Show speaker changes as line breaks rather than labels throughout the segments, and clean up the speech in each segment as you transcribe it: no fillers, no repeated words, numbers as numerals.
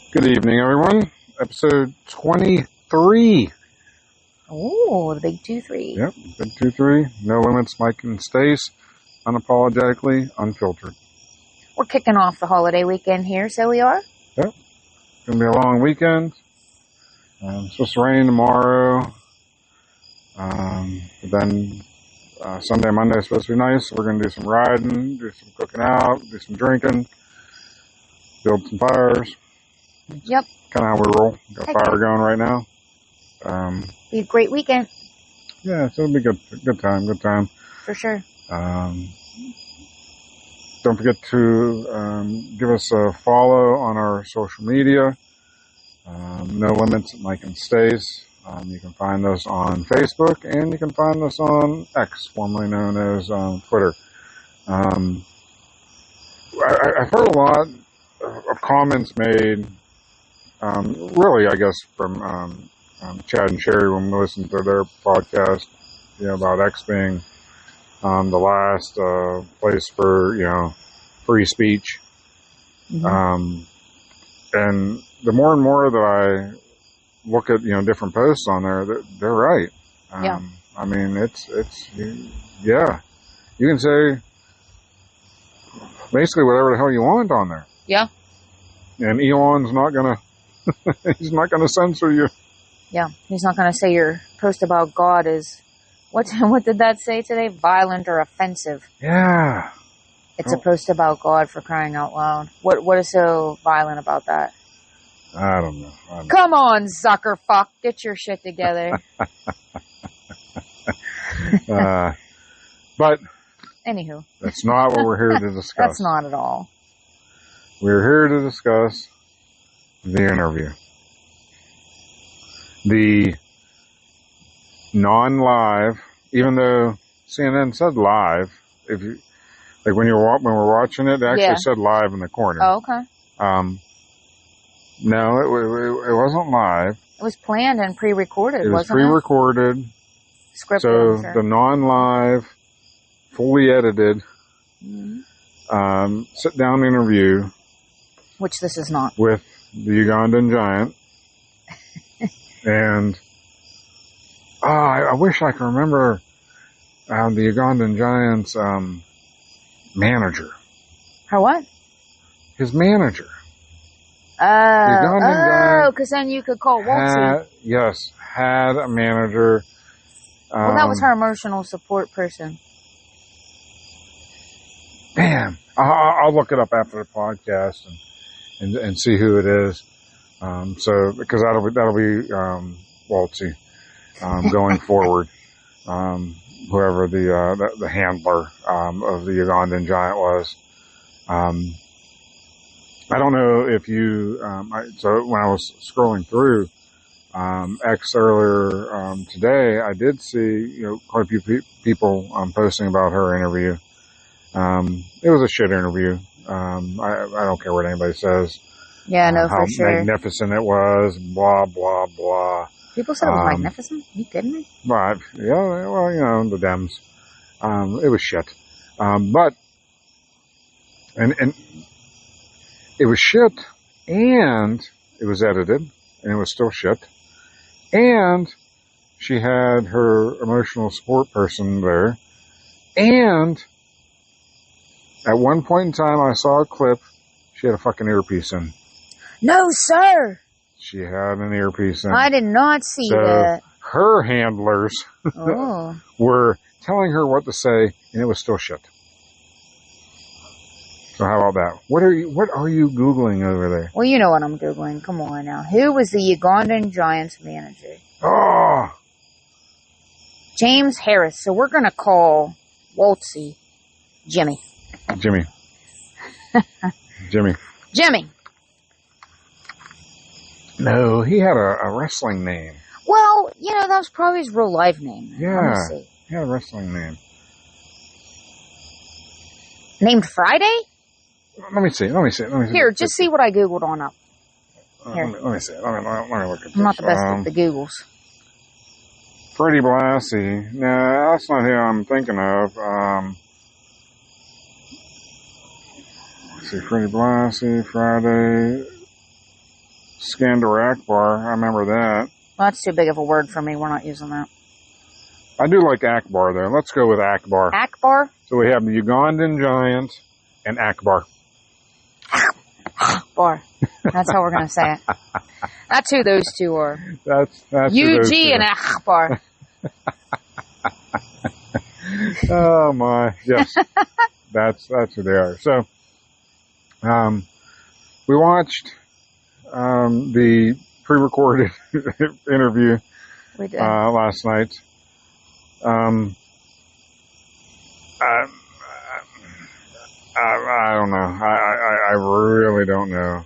Good evening, everyone. Episode 23.
Oh, the big 2-3.
Yep, big 2-3. No limits, Mike and Stace. Unapologetically unfiltered.
We're kicking off the holiday weekend here, so we are.
Yep. Gonna be a long weekend. It's supposed to rain tomorrow. But then Sunday, Monday is supposed to be nice. We're gonna do some riding, do some cooking out, do some drinking, build some fires.
Yep.
Kind of how we roll. Got a fire going right now.
Be a great weekend.
Yeah, so it'll be good time.
For sure.
Don't forget to give us a follow on our social media. No Limits, Mike and Stace. You can find us on Facebook, and you can find us on X, formerly known as Twitter. I've heard a lot of comments made, really, I guess, from Chad and Sherry when we listened to their podcast, about X being the last place for, free speech.
Mm-hmm.
And the more and more that I look at, different posts on there, they're right.
Yeah.
I mean, yeah. You can say basically whatever the hell you want on there.
Yeah.
And Elon's not gonna, he's not gonna censor you.
Yeah. He's not going to say your post about God is, what did that say today? Violent or offensive.
Yeah.
It's a post about God, for crying out loud. What is so violent about that?
I don't know.
Come on, Zuckerfuck. Get your shit together.
But
Anywho.
That's not what we're here to discuss.
That's not at all.
We're here to discuss the interview. The non-live, even though CNN said live, if you like when we're watching it, they actually said live in the corner.
Oh, okay.
No, it wasn't live.
It was planned and pre-recorded, wasn't it?
It was pre-recorded.
Scripted.
So the non-live, fully edited, sit-down interview.
Which this is not.
With the Ugandan giant. And I wish I could remember the Ugandan giant's manager.
Her what?
His manager.
Oh, because then you could call Waltzy.
Had a manager.
Well, that was her emotional support person.
Man, I'll look it up after the podcast and see who it is. Because that'll be Waltzy going forward. Whoever the handler of the Ugandan giant was. I don't know if you. So when I was scrolling through X earlier today, I did see quite a few people posting about her interview. It was a shit interview. I don't care what anybody says.
Yeah, no, for sure.
How magnificent it was, blah, blah, blah.
People said it was magnificent? Are you kidding me?
But, yeah, well, the Dems. It was shit. But it was shit, and it was edited, and it was still shit. And she had her emotional support person there. And at one point in time, I saw a clip, she had a fucking earpiece in.
No, sir.
She had an earpiece in.
I did not see that.
Her handlers were telling her what to say, and it was still shit. So how about that? What are you Googling over there?
Well, you know what I'm Googling. Come on now. Who was the Ugandan Giants manager?
Oh!
James Harris. So we're going to call Waltzy Jimmy.
Jimmy. No, he had a wrestling name.
Well, that was probably his real life name.
Yeah, he had a wrestling name.
Named Friday?
Let me see.
Here, just see what I Googled on up. Here.
Let me see. Let me look at this.
I'm not the best at the Googles.
Freddie Blassie. No, that's not who I'm thinking of. Let's see, Freddie Blassie, Friday. Skandar Akbar. I remember that.
Well, that's too big of a word for me. We're not using that.
I do like Akbar, though. Let's go with Akbar.
Akbar?
So we have the Ugandan giant and Akbar.
Akbar. That's how we're going to say it. That's who those two are.
That's
UG and Akbar.
Oh, my. Yes. That's who they are. So, we watched the pre-recorded interview
We did.
last night. I don't know. I really don't know.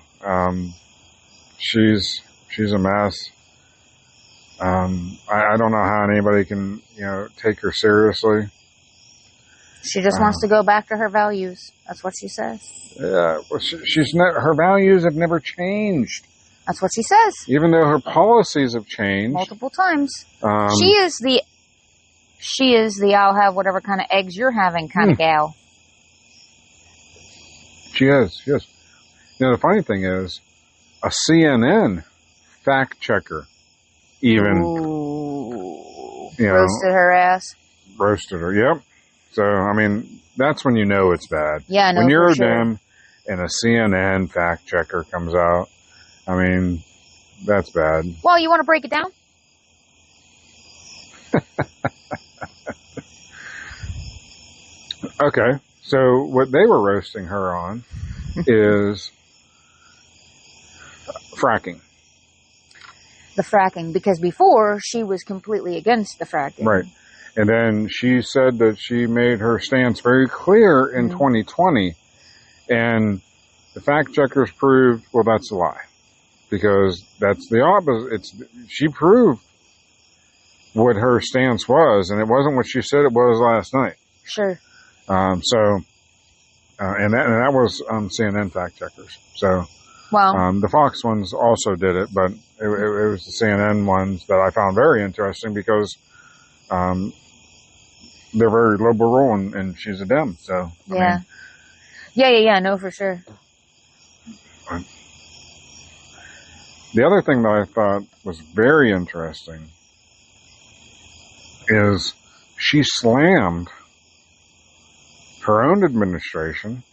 She's a mess. I don't know how anybody can, take her seriously.
She just wants to go back to her values. That's what she says.
Yeah, well, her values have never changed.
That's what she says.
Even though her policies have changed
Multiple times. She is the I'll have whatever kind of eggs you're having kind of gal.
She is. The funny thing is, a CNN fact checker even,
roasted her ass.
Roasted her, yep. So, I mean, that's when you know it's bad.
Yeah, I know.
When you're
for
a
sure.
Dem and a CNN fact checker comes out, I mean, that's bad.
Well, you want to break it down?
Okay, so what they were roasting her on is fracking.
The fracking, because before she was completely against the fracking.
Right. And then she said that she made her stance very clear in 2020. And the fact checkers proved, well, that's a lie. Because that's the opposite. She proved what her stance was, and it wasn't what she said it was last night.
Sure.
And that was CNN fact checkers. So,
well,
the Fox ones also did it, but it was the CNN ones that I found very interesting because, they're very liberal and she's a Dem. So,
yeah. Yeah, no, for sure.
The other thing that I thought was very interesting is she slammed her own administration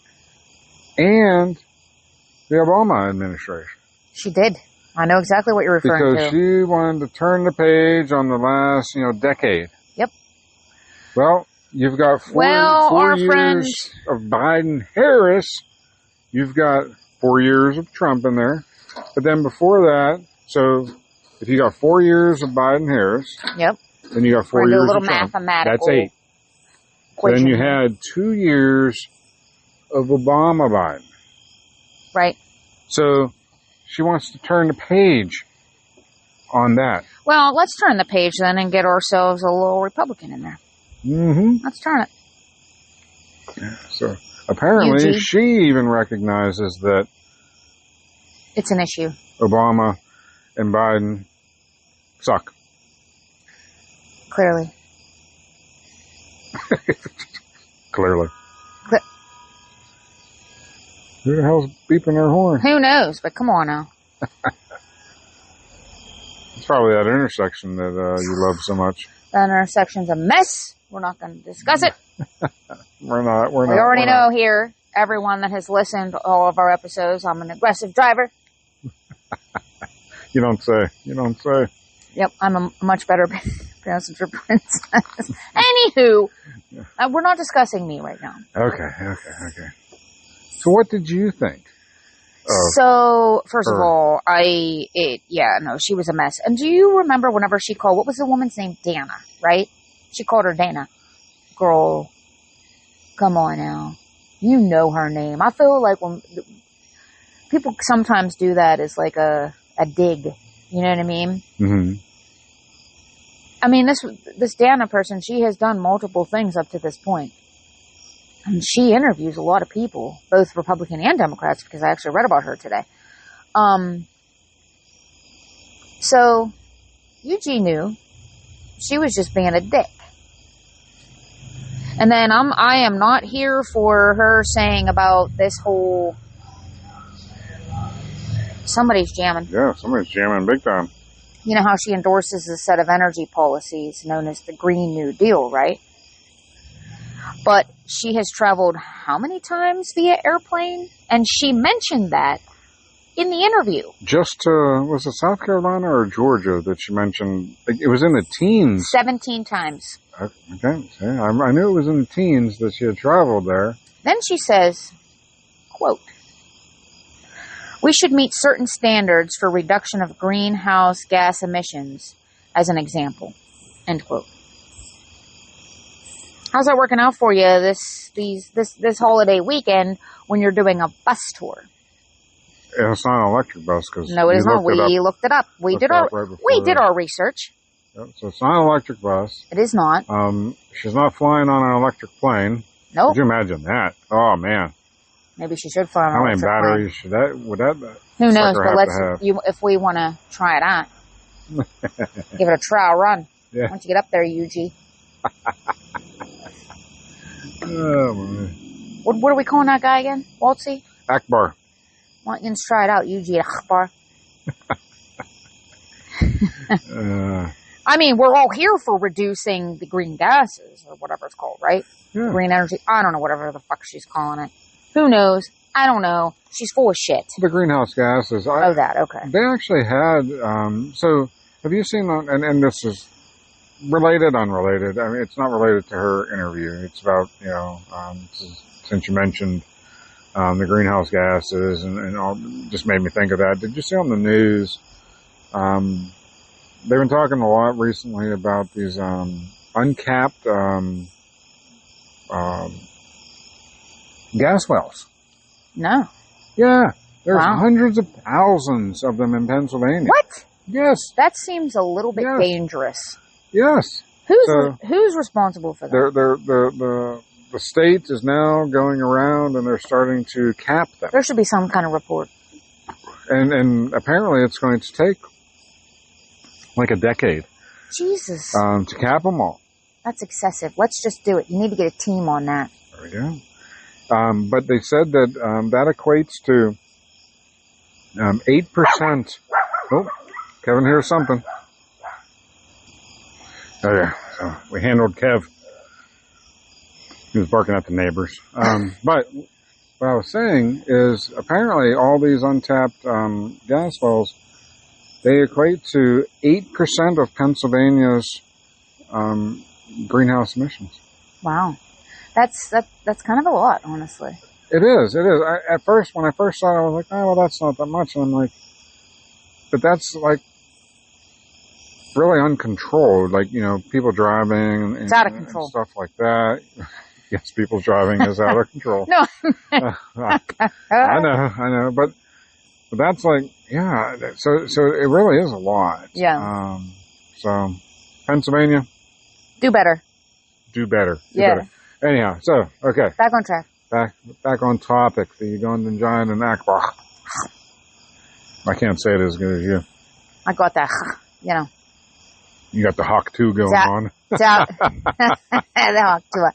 and the Obama administration.
She did. I know exactly what you're referring to.
Because she wanted to turn the page on the last, decade.
Yep.
Well, you've got four years of Biden-Harris. You've got 4 years of Trump in there. But then before that, so if you got 4 years of Biden-Harris,
yep,
then you got 4 years of Trump.
Mathematical.
That's 8. So then you had 2 years of Obama-Biden.
Right.
So she wants to turn the page on that.
Well, let's turn the page then and get ourselves a little Republican in there.
Mm-hmm.
Let's turn it.
Yeah, so apparently she even recognizes that
it's an issue.
Obama and Biden suck.
Clearly.
Clearly. Who the hell's beeping their horn?
Who knows? But come on now.
It's probably that intersection that you love so much.
That intersection's a mess. We're not going to discuss it.
We're not.
We already know here, everyone that has listened to all of our episodes, I'm an aggressive driver.
You don't say.
Yep, I'm a much better passenger princess. Anywho, we're not discussing me right now.
Okay. So what did you think?
So, first of all, she was a mess. And do you remember whenever she called, what was the woman's name? Dana, right? She called her Dana. Girl, come on now. You know her name. I feel like when people sometimes do that as like a dig. You know what I mean?
Mm-hmm.
I mean, this Dana person, she has done multiple things up to this point. And she interviews a lot of people, both Republican and Democrats, because I actually read about her today. So, Eugene knew she was just being a dick. And then I am not here for her saying about this whole Somebody's jamming.
Yeah, somebody's jamming big time.
You know how she endorses a set of energy policies known as the Green New Deal, right? But she has traveled how many times via airplane? And she mentioned that in the interview.
Just, was it South Carolina or Georgia that she mentioned? It was in the teens.
17 times.
Okay, I knew it was in the teens that she had traveled there.
Then she says, quote, "We should meet certain standards for reduction of greenhouse gas emissions, as an example." End quote. How's that working out for you this holiday weekend when you're doing a bus tour?
It's not an electric bus because
no, it is not. We looked it up. We did our research.
Yep, so it's not an electric bus.
It is not.
She's not flying on an electric plane.
Nope.
Could you imagine that? Oh man.
Maybe she should fly on an
How many
electric
batteries
plane.
should that? Would that?
Who knows?
But
if we want to try it out, give it a trial run.
Yeah.
Once you get up there, UG.
Oh man.
What are we calling that guy again? Waltzy?
Akbar.
Why don't you try it out, UG Akbar? I mean, we're all here for reducing the green gases, or whatever it's called, right?
Yeah.
Green energy. I don't know, whatever the fuck she's calling it. Who knows? I don't know. She's full of shit.
The greenhouse gases.
Okay.
They actually had, so have you seen, and this is related, unrelated. I mean, it's not related to her interview. It's about, since you mentioned the greenhouse gases and all, just made me think of that. Did you see on the news, they've been talking a lot recently about these uncapped gas wells.
No.
Yeah. There's
Wow.
hundreds of thousands of them in Pennsylvania.
What?
Yes.
That seems a little bit dangerous.
Yes.
Who's responsible for that?
The state is now going around and they're starting to cap them.
There should be some kind of report.
And apparently it's going to take like a decade.
Jesus.
To cap them all.
That's excessive. Let's just do it. You need to get a team on that.
There we go. But they said that that equates to 8%. Oh, Kevin hears something. Oh yeah, so we handled Kev. He was barking at the neighbors. But what I was saying is apparently all these untapped gas wells, they equate to 8% of Pennsylvania's greenhouse emissions.
Wow. That's kind of a lot, honestly.
It is. When I first saw it, I was like, oh, well, that's not that much. And I'm like, but that's like really uncontrolled. Like, people driving
It's out of control.
And stuff like that. Yes, people driving is out of control.
No.
I know. But that's like, yeah. So it really is a lot.
Yeah.
So Pennsylvania.
Do better.
Do better.
Yeah.
Anyhow, so, okay.
Back on track.
Back on topic. The Ugandan giant and Akbar. I can't say it as good as you.
I got that,
You got the Hawk 2 going on.
The Hawk 2.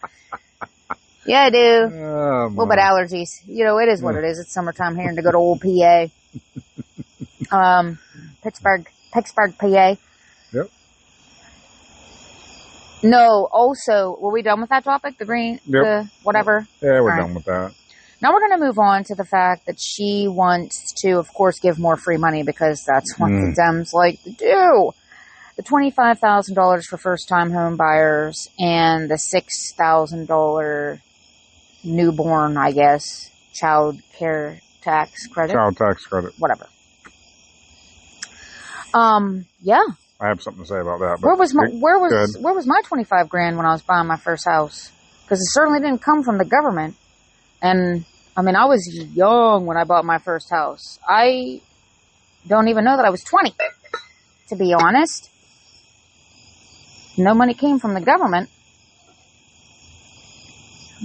Yeah, I do.
Oh,
a little bit of allergies. It is what it is. It's summertime here in the good old PA. Pittsburgh, PA.
Yep.
No, also, were we done with that topic? The whatever?
Yeah, we're done with that.
Now we're going to move on to the fact that she wants to, of course, give more free money because that's what the Dems like to do. The $25,000 for first-time home buyers and the $6,000 newborn, I guess, child care tax credit.
Child tax credit.
Whatever. Yeah.
I have something to say about that. But
where was my $25,000 when I was buying my first house? Because it certainly didn't come from the government. And I mean, I was young when I bought my first house. I don't even know that I was 20, to be honest. No money came from the government.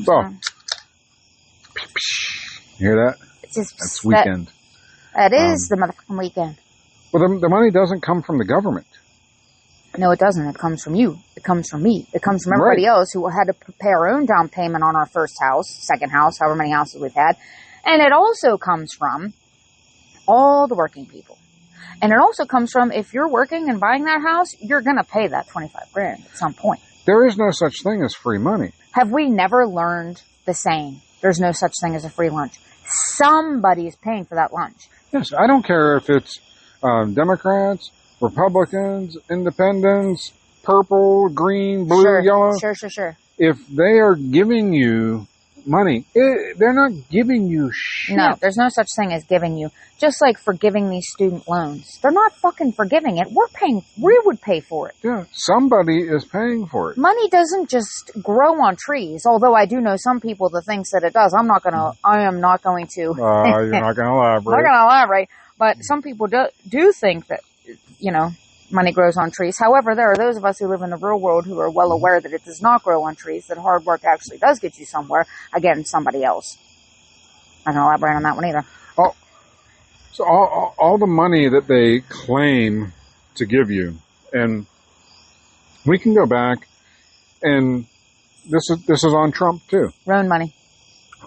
So, you hear that? That's weekend.
That is the motherfucking weekend.
Well, the money doesn't come from the government.
No, it doesn't. It comes from you. It comes from me. It comes from everybody else who had to pay our own down payment on our first house, second house, however many houses we've had. And it also comes from All the working people. And it also comes from, if you're working and buying that house, you're going to pay that 25 grand at some point.
There is no such thing as free money.
Have we never learned the saying, there's no such thing as a free lunch? Somebody is paying for that lunch.
Yes, I don't care if it's Democrats, Republicans, Independents, purple, green, blue, yellow.
Sure.
If they are giving you money, they're not giving you shit.
No, there's no such thing as giving you. Just like forgiving these student loans. They're not fucking forgiving it. We would pay for it.
Yeah, somebody is paying for it.
Money doesn't just grow on trees, although I do know some people that thinks that it does. I am not going to.
You're not going to elaborate.
I'm not going to elaborate. But some people do think that, money grows on trees. However, there are those of us who live in the real world who are well aware that it does not grow on trees, that hard work actually does get you somewhere. Again, somebody else. I'm not going to elaborate on that one either.
Oh, so all the money that they claim to give you, and we can go back, and this is on Trump too.
Roan money.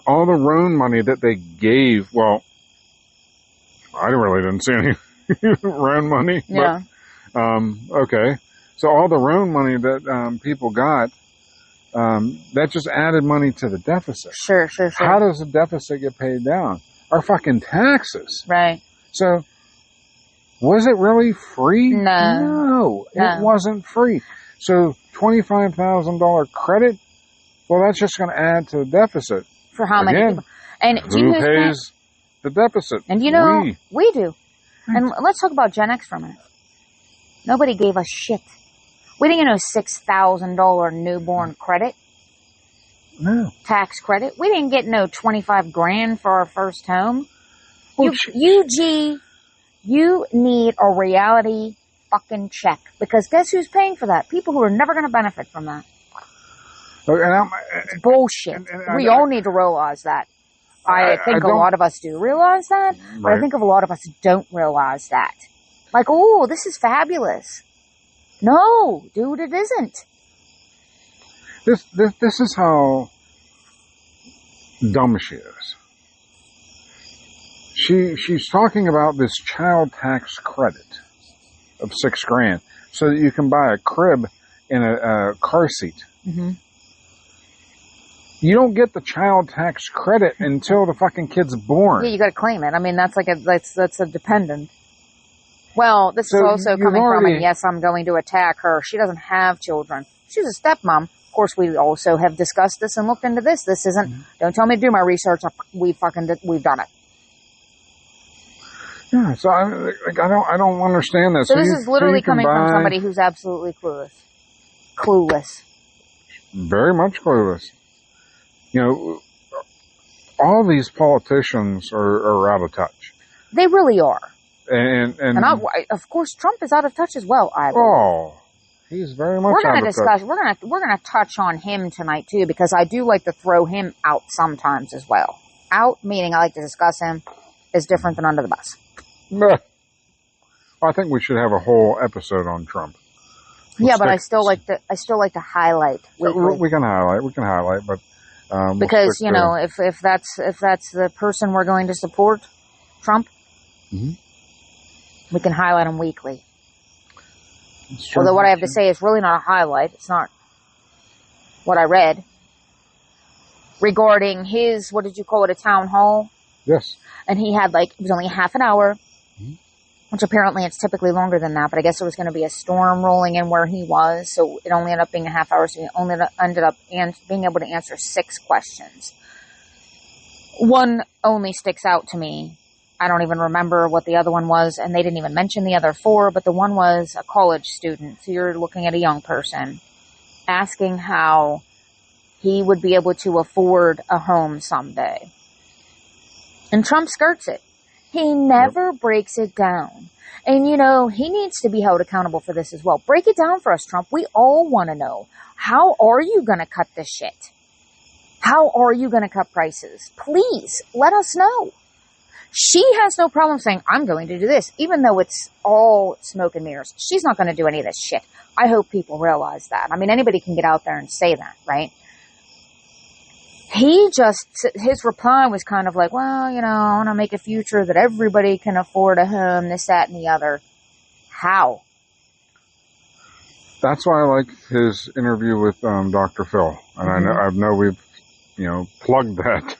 All the Roan money that they gave, well, I really didn't see any Roan money.
Yeah.
Okay. So all the Roan money that people got, that just added money to the deficit.
Sure.
How does the deficit get paid down? Our fucking taxes.
Right.
So, was it really free?
No.
It wasn't free. So, $25,000 credit, well, that's just going to add to the deficit.
For how many people? And
who pays the deficit?
And we do. And let's talk about Gen X for a minute. Nobody gave us shit. We didn't get no $6,000 newborn credit.
No.
Tax credit. We didn't get no 25 grand for our first home.
Well,
you need a reality fucking check. Because guess who's paying for that? People who are never going to benefit from that. It's bullshit. We all need to realize that. I think a lot of us do realize that, but
right.
I think a lot of us don't realize that. Like, oh, this is fabulous. No, dude, it isn't.
This is how dumb she is. She's talking about this child tax credit of $6 grand so that you can buy a crib and a car seat.
Mm-hmm.
You don't get the child tax credit until the fucking kid's born.
Yeah, you got to claim it. I mean, that's a dependent. Well, this is also coming from, and yes, I'm going to attack her. She doesn't have children. She's a stepmom. Of course, we also have discussed this and looked into this. This isn't. Mm-hmm. Don't tell me to do my research. We've done it.
Yeah, so I don't understand that.
So this is literally coming from somebody who's absolutely clueless. Clueless.
Very much clueless. All these politicians are out of touch.
They really are.
And
of course, Trump is out of touch as well. I believe.
Oh, he's very much out of touch.
We're gonna touch on him tonight too, because I do like to throw him out sometimes as well. Out meaning I like to discuss him is different than under the bus.
I think we should have a whole episode on Trump.
But I still like to highlight.
We can highlight, but
because if that's the person we're going to support, Trump. Mm-hmm. We can highlight him weekly. Although what I have to say is really not a highlight. It's not what I read. Regarding his, what did you call it, a town hall?
Yes.
And he had it was only half an hour, mm-hmm. which apparently it's typically longer than that, but I guess there was going to be a storm rolling in where he was, so it only ended up being a half hour, so he only ended up being able to answer 6 questions. One only sticks out to me. I don't even remember what the other one was, and they didn't even mention the other 4, but the one was a college student. So you're looking at a young person asking how he would be able to afford a home someday. And Trump skirts it. He never breaks it down. And, he needs to be held accountable for this as well. Break it down for us, Trump. We all want to know. How are you going to cut this shit? How are you going to cut prices? Please, let us know. She has no problem saying, I'm going to do this, even though it's all smoke and mirrors. She's not going to do any of this shit. I hope people realize that. I mean, anybody can get out there and say that, right? his reply was kind of like, well, I want to make a future that everybody can afford a home, this, that, and the other. How?
That's why I like his interview with Dr. Phil. And I know we've, plugged that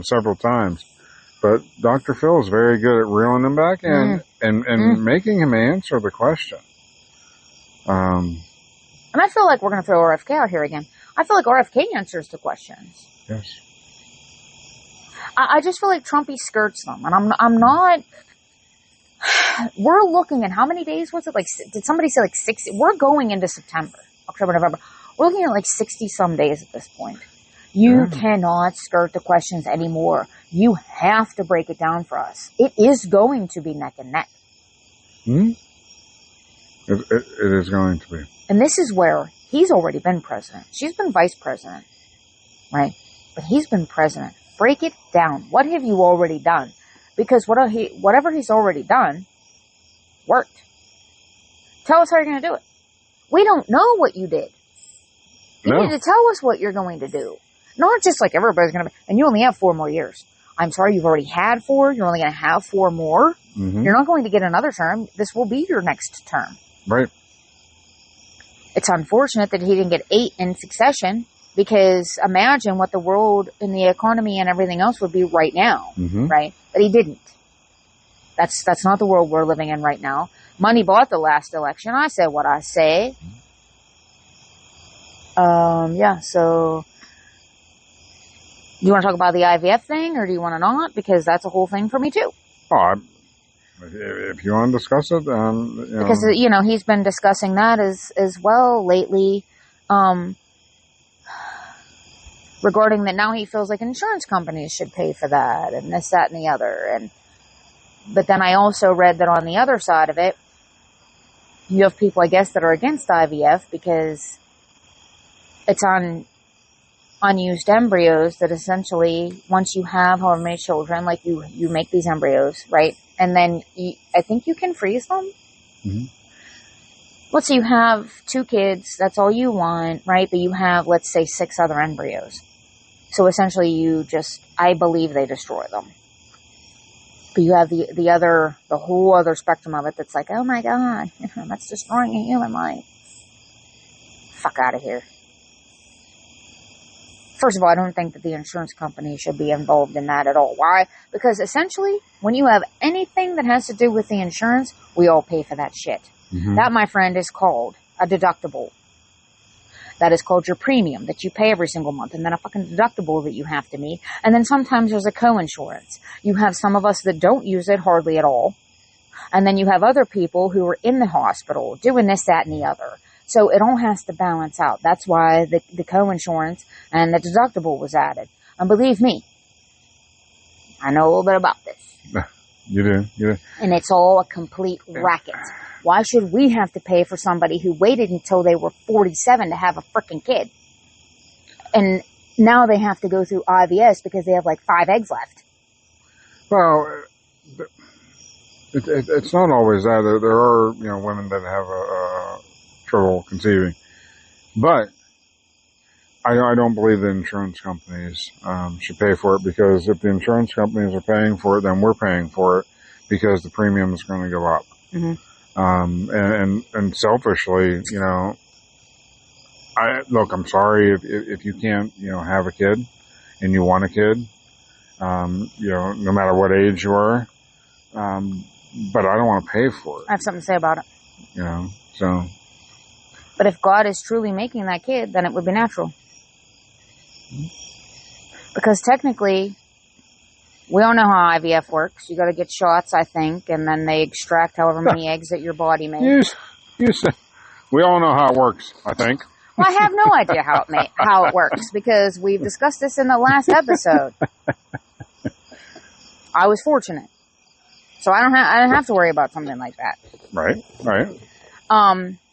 several times. But Dr. Phil is very good at reeling him back in and making him answer the question.
And I feel like we're going to throw RFK out here again. I feel like RFK answers the questions.
Yes.
I just feel like Trumpy skirts them. And I'm not... We're looking at how many days was it? Like, did somebody say like 60? We're going into September, October, November. We're looking at like 60 some days at this point. You cannot skirt the questions anymore. You have to break it down for us. It is going to be neck and neck.
It is going to be.
And this is where he's already been president. She's been vice president, right? But he's been president. Break it down. What have you already done? Because whatever he's already done worked. Tell us how you're going to do it. We don't know what you did. You need to tell us what you're going to do. Not just like everybody's going to be, and you only have 4 more years. I'm sorry, you've already had 4. You're only going to have 4 more. You're not going to get another term. This will be your next term.
Right.
It's unfortunate that he didn't get 8 in succession, because imagine what the world and the economy and everything else would be right now, right? But he didn't. That's not the world we're living in right now. Money bought the last election. I say what I say. So do you want to talk about the IVF thing, or do you want to not? Because that's a whole thing for me too.
Oh, if you want to discuss it,
because he's been discussing that as well lately. Regarding that, now he feels like insurance companies should pay for that, and this, that, and the other. But then I also read that on the other side of it, you have people, I guess, that are against IVF because it's on unused embryos that essentially, once you have however many children, like you make these embryos, right? And then I think you can freeze them. Let's say you have 2 kids, that's all you want, right? But you have, let's say, 6 other embryos. So essentially I believe they destroy them. But you have the whole other spectrum of it that's like, oh my God, that's destroying a human life. Fuck out of here. First of all, I don't think that the insurance company should be involved in that at all. Why? Because essentially, when you have anything that has to do with the insurance, we all pay for that shit. That, my friend, is called a deductible. That is called your premium that you pay every single month, and then a fucking deductible that you have to meet. And then sometimes there's a co-insurance. You have some of us that don't use it hardly at all. And then you have other people who are in the hospital doing this, that, and the other. So it all has to balance out. That's why the co-insurance and the deductible was added. And believe me, I know a little bit about this.
You do.
And it's all a complete racket. Why should we have to pay for somebody who waited until they were 47 to have a freaking kid? And now they have to go through IVS because they have like 5 eggs left.
Well, it's not always that. There are, women that have trouble conceiving. But I don't believe the insurance companies should pay for it, because if the insurance companies are paying for it, then we're paying for it because the premium is going to go up. And selfishly, I'm sorry if you can't, have a kid and you want a kid, no matter what age you are, but I don't want to pay for it.
I have something to say about it.
So.
But if God is truly making that kid, then it would be natural. Because technically, we all know how IVF works. You got to get shots, I think, and then they extract however many eggs that your body makes.
You said, we all know how it works, I think.
Well, I have no idea how it works, because we've discussed this in the last episode. I was fortunate, so I don't have to worry about something like that.
Right.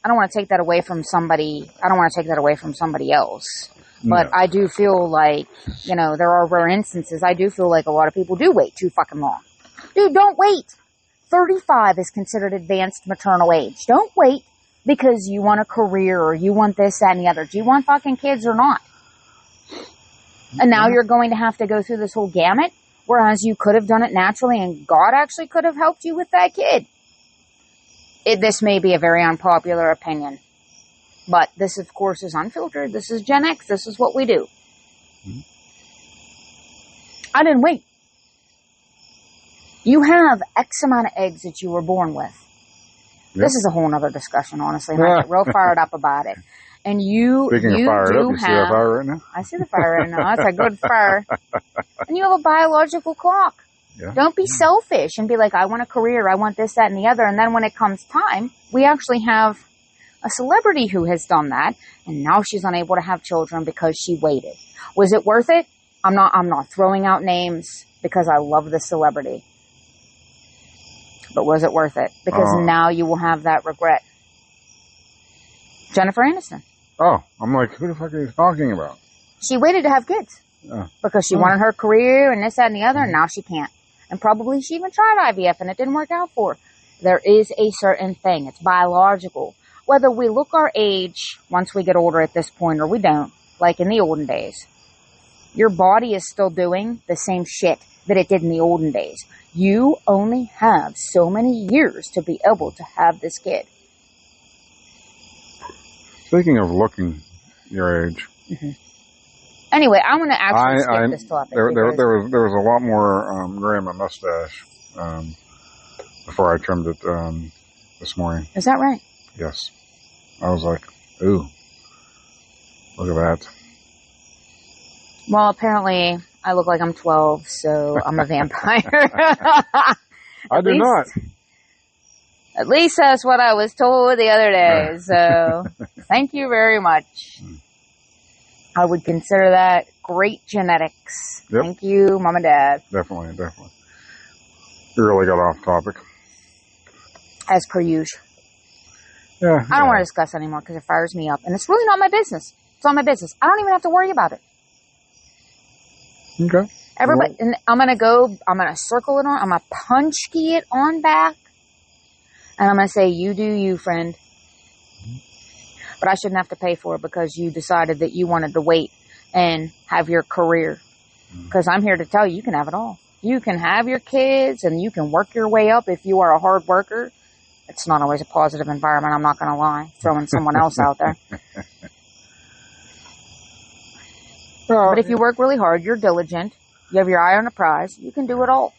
I don't want to take that away from somebody. I don't want to take that away from somebody else. But I do feel like, there are rare instances. I do feel like a lot of people do wait too fucking long. Dude, don't wait. 35 is considered advanced maternal age. Don't wait because you want a career or you want this, that, and the other. Do you want fucking kids or not? And now you're going to have to go through this whole gamut, whereas you could have done it naturally and God actually could have helped you with that kid. This may be a very unpopular opinion, but this, of course, is unfiltered. This is Gen X. This is what we do. Mm-hmm. I didn't wait. You have X amount of eggs that you were born with. Yep. This is a whole nother discussion, honestly, and I get real fired up about it. And
Speaking of fired up, you see that fire right now?
I see the fire right now. That's a good fire. And you have a biological clock. Yeah. Don't be selfish and be like, I want a career, I want this, that, and the other. And then when it comes time, we actually have a celebrity who has done that, and now she's unable to have children because she waited. Was it worth it? I'm not throwing out names because I love the celebrity. But was it worth it? Because now you will have that regret. Jennifer Aniston.
Oh, I'm like, who the fuck are you talking about?
She waited to have kids. Because she wanted her career and this, that, and the other, and now she can't. And probably she even tried IVF and it didn't work out for her. There is a certain thing. It's biological. Whether we look our age once we get older at this point or we don't, like in the olden days, your body is still doing the same shit that it did in the olden days. You only have so many years to be able to have this kid.
Speaking of looking your age.
Mm-hmm. Anyway, I'm going to actually skip this topic.
There was a lot more gray in my mustache before I trimmed it this morning.
Is that right?
Yes. I was like, ooh, look at that.
Well, apparently I look like I'm 12, so I'm a vampire.
I do not.
At least that's what I was told the other day. So thank you very much. I would consider that great genetics. Yep. Thank you, Mom and Dad.
Definitely. You really got off topic.
As per usual.
Yeah.
I don't want to discuss anymore because it fires me up. And it's really not my business. It's not my business. I don't even have to worry about it.
Okay.
Everybody, and I'm going to circle it on, I'm going to punch key it on back. And I'm going to say, you do you, friend. But I shouldn't have to pay for it because you decided that you wanted to wait and have your career. Because I'm here to tell you, you can have it all. You can have your kids and you can work your way up if you are a hard worker. It's not always a positive environment, I'm not going to lie. Throwing someone else out there. But if you work really hard, you're diligent, you have your eye on the prize, you can do it all.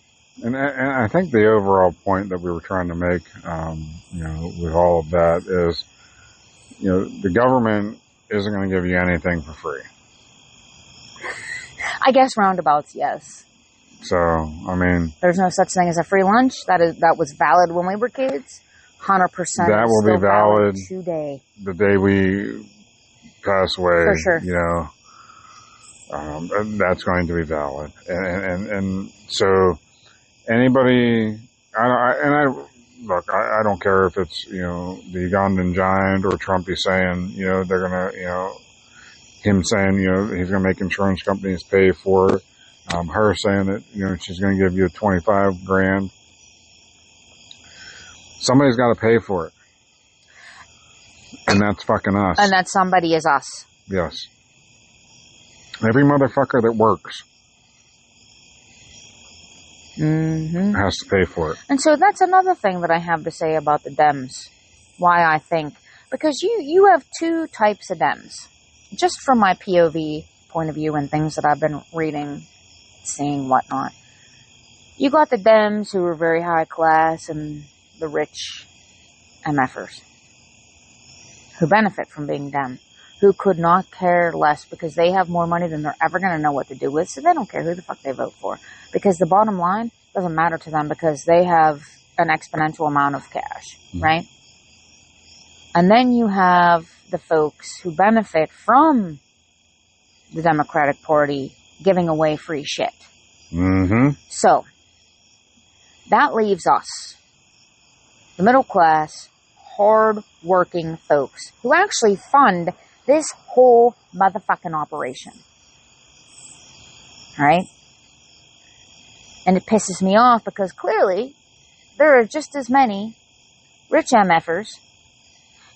And I think the overall point that we were trying to make, with all of that is, the government isn't going to give you anything for free.
I guess roundabouts, yes.
So, I mean,
there's no such thing as a free lunch. That was valid when we were kids. 100%.
That will be valid
today.
The day we pass away.
For sure.
That's going to be valid. And so anybody, I don't care if it's, the Ugandan giant or Trumpy saying, they're going to, him saying, he's going to make insurance companies pay for it. Her saying that, she's going to give you 25 grand. Somebody's got to pay for it. And that's fucking us.
And that somebody is us.
Yes. Every motherfucker that works has to pay for it.
And so that's another thing that I have to say about the Dems. Why I think. Because you have two types of Dems. Just from my POV point of view and things that I've been reading, seeing, whatnot. You got the Dems who are very high class and the rich MFers who benefit from being Dem, who could not care less because they have more money than they're ever going to know what to do with, so they don't care who the fuck they vote for. Because the bottom line doesn't matter to them because they have an exponential amount of cash, right? And then you have the folks who benefit from the Democratic Party giving away free shit. So, that leaves us, the middle class, hard-working folks who actually fund this whole motherfucking operation. Right? And it pisses me off because clearly there are just as many rich MFers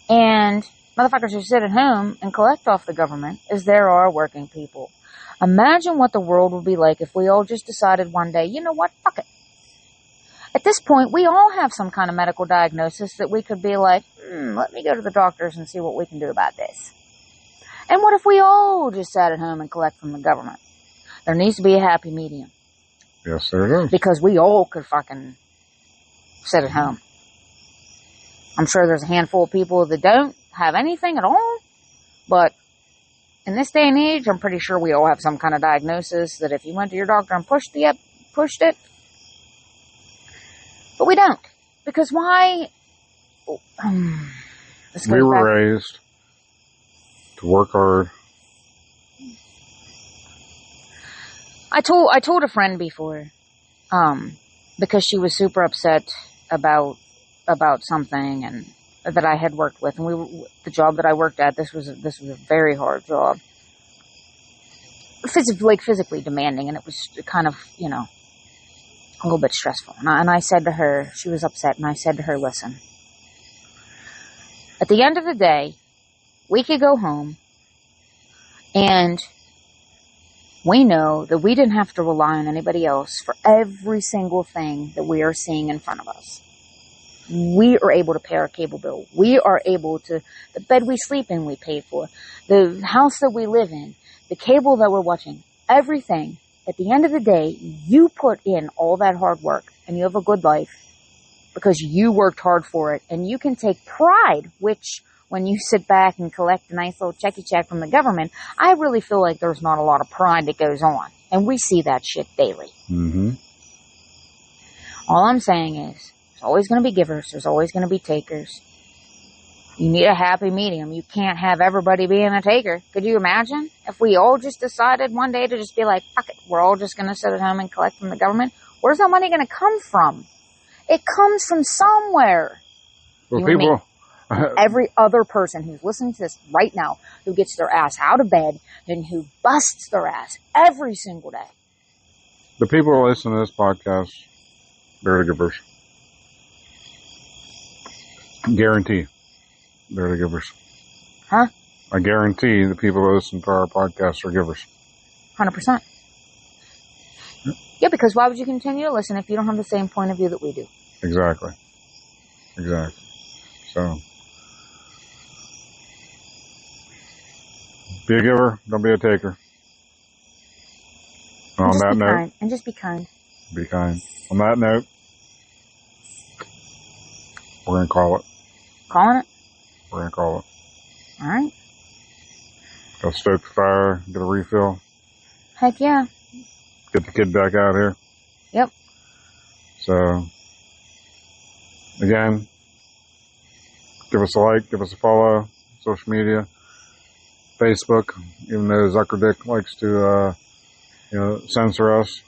and motherfuckers who sit at home and collect off the government as there are working people. Imagine what the world would be like if we all just decided one day, you know what, fuck it. At this point, we all have some kind of medical diagnosis that we could be like, let me go to the doctors and see what we can do about this. And what if we all just sat at home and collect from the government? There needs to be a happy medium.
Yes, there is.
Because we all could fucking sit at home. I'm sure there's a handful of people that don't have anything at all, but in this day and age, I'm pretty sure we all have some kind of diagnosis that if you went to your doctor and pushed it, but we don't. Because why?
We were raised to work hard.
I told a friend before, because she was super upset about something and that I had worked with, and the job that I worked at, this was a very hard job, physically demanding, and it was kind of, you know, a little bit stressful. And I said to her, she was upset, and I said to her, listen, at the end of the day, we could go home, and we know that we didn't have to rely on anybody else for every single thing that we are seeing in front of us. We are able to pay our cable bill. We are able to, the bed we sleep in, we paid for. The house that we live in, the cable that we're watching, everything. At the end of the day, you put in all that hard work and you have a good life because you worked hard for it. And you can take pride, which when you sit back and collect a nice little checky check from the government, I really feel like there's not a lot of pride that goes on. And we see that shit daily.
Mm-hmm.
All I'm saying is, there's always going to be givers. There's always going to be takers. You need a happy medium. You can't have everybody being a taker. Could you imagine if we all just decided one day to just be like, fuck it, we're all just going to sit at home and collect from the government? Where's that money going to come from? It comes from somewhere.
Well,
you
people...
Every other person who's listening to this right now, who gets their ass out of bed and who busts their ass every single day.
The people who listen to this podcast, they're the givers. Guarantee they're the givers.
Huh?
I guarantee the people who listen to our podcast are givers.
100%. Yeah, because why would you continue to listen if you don't have the same point of view that we do?
Exactly. So, be a giver, don't be a taker. And on that note,
and just be kind.
Be kind. On that note, we're going to call it.
Calling it?
We're going to call it.
All right.
Go stoke the fire, get a refill.
Heck yeah.
Get the kid back out here.
Yep.
So, again, give us a like, give us a follow, social media, Facebook, even though Zuckerdick likes to, censor us.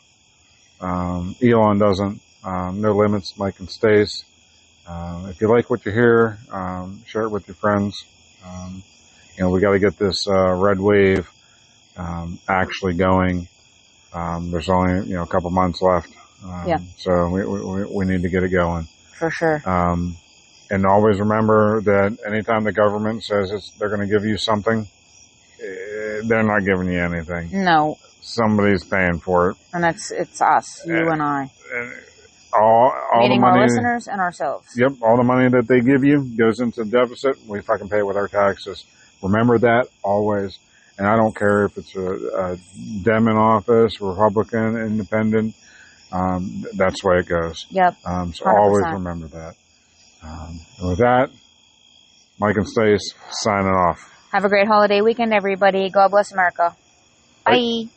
Elon doesn't. No limits, Mike and Stace. If you like what you hear, share it with your friends. We got to get this red wave actually going. There's only a couple months left, so we need to get it going
for sure.
And always remember that anytime the government says they're going to give you something, they're not giving you anything.
No,
somebody's paying for it,
and it's us, you and I.
All
meaning
the money,
our listeners and ourselves.
Yep, all the money that they give you goes into the deficit. We fucking pay it with our taxes. Remember that always. And I don't care if it's a Dem in office, Republican, Independent. That's the way it goes.
Yep.
So
100%.
always remember that. And with that, Mike and Stace signing off.
Have a great holiday weekend, everybody. God bless America. Bye.